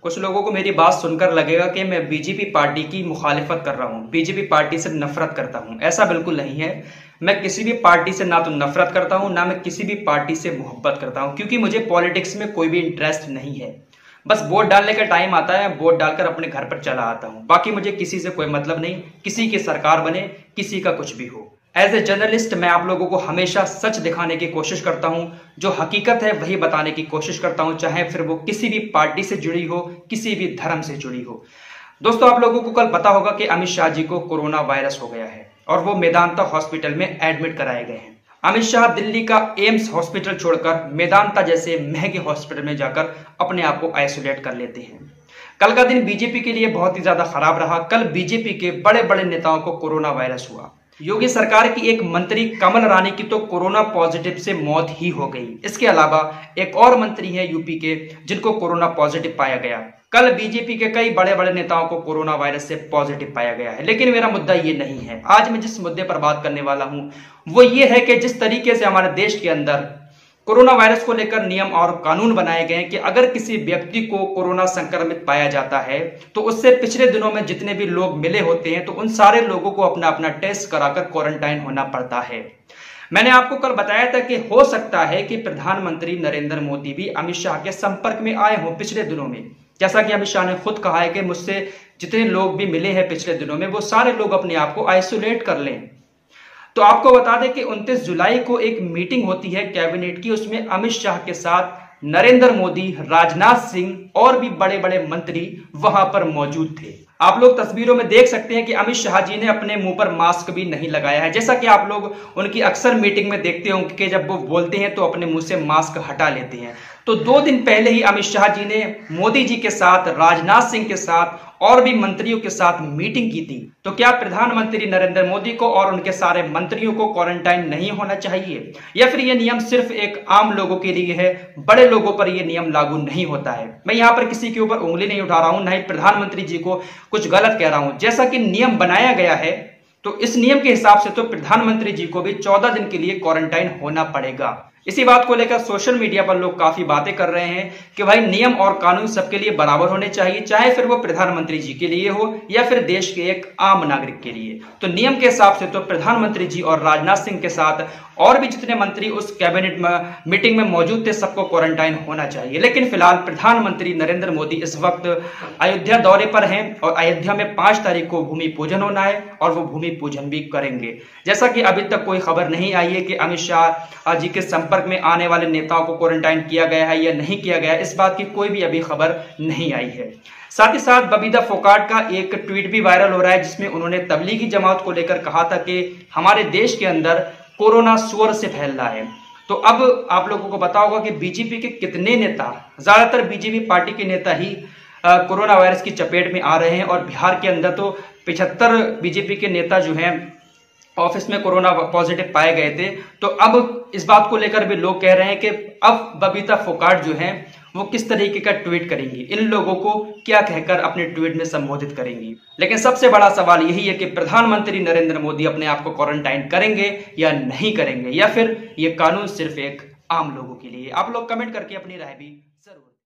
कुछ लोगों को मेरी बात सुनकर लगेगा कि मैं बीजेपी पार्टी की मुखालिफत कर रहा हूँ, बीजेपी पार्टी से नफरत करता हूँ। ऐसा बिल्कुल नहीं है। मैं किसी भी पार्टी से ना तो नफरत करता हूँ, ना मैं किसी भी पार्टी से मोहब्बत करता हूँ, क्योंकि मुझे पॉलिटिक्स में कोई भी इंटरेस्ट नहीं है। बस वोट डालने का टाइम आता है, वोट डालकर अपने घर पर चला आता हूँ। बाकी मुझे किसी से कोई मतलब नहीं, किसी की सरकार बने, किसी का कुछ भी हो। एज ए जर्नलिस्ट मैं आप लोगों को हमेशा सच दिखाने की कोशिश करता हूं, जो हकीकत है वही बताने की कोशिश करता हूं, चाहे फिर वो किसी भी पार्टी से जुड़ी हो, किसी भी धर्म से जुड़ी हो। दोस्तों, आप लोगों को कल पता होगा कि अमित शाह जी को कोरोना वायरस हो गया है और वो मेदांता हॉस्पिटल में एडमिट कराए गए हैं। अमित शाह दिल्ली का एम्स हॉस्पिटल छोड़कर मेदांता जैसे महंगे हॉस्पिटल में जाकर अपने आप को आइसोलेट कर लेते हैं। कल का दिन बीजेपी के लिए बहुत ही ज्यादा खराब रहा। कल बीजेपी के बड़े बड़े नेताओं को कोरोना वायरस हुआ। योगी सरकार की एक मंत्री कमल रानी की तो कोरोना पॉजिटिव से मौत ही हो गई। इसके अलावा एक और मंत्री है यूपी के जिनको कोरोना पॉजिटिव पाया गया। कल बीजेपी के कई बड़े बड़े नेताओं को कोरोना वायरस से पॉजिटिव पाया गया है। लेकिन मेरा मुद्दा ये नहीं है। आज मैं जिस मुद्दे पर बात करने वाला हूं वो ये है कि जिस तरीके से हमारे देश के अंदर कोरोना वायरस को लेकर नियम और कानून बनाए गए हैं कि अगर किसी व्यक्ति को कोरोना संक्रमित पाया जाता है तो उससे पिछले दिनों में जितने भी लोग मिले होते हैं तो उन सारे लोगों को अपना अपना टेस्ट कराकर क्वारंटाइन होना पड़ता है। मैंने आपको कल बताया था कि हो सकता है कि प्रधानमंत्री नरेंद्र मोदी भी अमित शाह के संपर्क में आए हों पिछले दिनों में। जैसा कि अमित शाह ने खुद कहा है कि मुझसे जितने लोग भी मिले हैं पिछले दिनों में वो सारे लोग अपने आप को आइसोलेट कर लें। तो आपको बता दें कि 29 जुलाई को एक मीटिंग होती है कैबिनेट की। उसमें अमित शाह के साथ नरेंद्र मोदी, राजनाथ सिंह और भी बड़े बड़े मंत्री वहां पर मौजूद थे। आप लोग तस्वीरों में देख सकते हैं कि अमित शाह जी ने अपने मुंह पर मास्क भी नहीं लगाया है। जैसा कि आप लोग उनकी अक्सर मीटिंग में देखते होंगे कि जब वो बोलते हैं तो अपने मुंह से मास्क हटा लेते हैं। तो 2 दिन पहले ही अमित शाह जी ने मोदी जी के साथ, राजनाथ सिंह के साथ और भी मंत्रियों के साथ मीटिंग की थी। तो क्या प्रधानमंत्री नरेंद्र मोदी को और उनके सारे मंत्रियों को क्वारंटाइन नहीं होना चाहिए, या फिर यह नियम सिर्फ एक आम लोगों के लिए है, बड़े लोगों पर यह नियम लागू नहीं होता है? मैं यहां पर किसी के ऊपर उंगली नहीं उठा रहा हूं, ना ही प्रधानमंत्री जी को कुछ गलत कह रहा हूं। जैसा कि नियम बनाया गया है तो इस नियम के हिसाब से तो प्रधानमंत्री जी को भी 14 दिन के लिए क्वारंटाइन होना पड़ेगा। इसी बात को लेकर सोशल मीडिया पर लोग काफी बातें कर रहे हैं कि भाई नियम और कानून सबके लिए बराबर होने चाहिए, चाहे फिर वो प्रधानमंत्री जी के लिए हो या फिर देश के एक आम नागरिक के लिए। तो नियम के हिसाब से तो प्रधानमंत्री जी और राजनाथ सिंह के साथ और भी जितने मंत्री उस कैबिनेट मीटिंग में मौजूद थे सबको क्वारंटाइन होना चाहिए। लेकिन फिलहाल प्रधानमंत्री नरेंद्र मोदी इस वक्त अयोध्या दौरे पर हैं और अयोध्या में 5 तारीख को भूमि पूजन होना है और वो भूमि पूजन भी करेंगे। जैसा कि अभी तक कोई खबर नहीं आई है कि अमित शाह जी के संपर्क में आने वाले नेताओं को क्वारंटाइन किया गया है या नहीं किया गया है, इस बात की कोई भी अभी खबर नहीं आई है। साथ ही साथ बबीता फोगाट का एक ट्वीट भी वायरल हो रहा है जिसमें उन्होंने तबलीगी जमात को लेकर कहा था कि हमारे देश के अंदर कोरोना सुअर से फैल रहा है। तो अब आप लोगों को पता होगा कि बीजेपी के कितने नेता, ज्यादातर बीजेपी पार्टी के नेता ही कोरोना वायरस की चपेट में आ रहे हैं और बिहार के अंदर तो 75 बीजेपी के नेता जो हैं ऑफिस में कोरोना पॉजिटिव पाए गए थे। तो अब इस बात को लेकर भी लोग कह रहे हैं कि अब बबीता फोगाट जो है वो किस तरीके का ट्वीट करेंगी, इन लोगों को क्या कहकर अपने ट्वीट में संबोधित करेंगी। लेकिन सबसे बड़ा सवाल यही है कि प्रधानमंत्री नरेंद्र मोदी अपने आप को क्वारंटाइन करेंगे या नहीं करेंगे, या फिर ये कानून सिर्फ एक आम लोगों के लिए। आप लोग कमेंट करके अपनी राय भी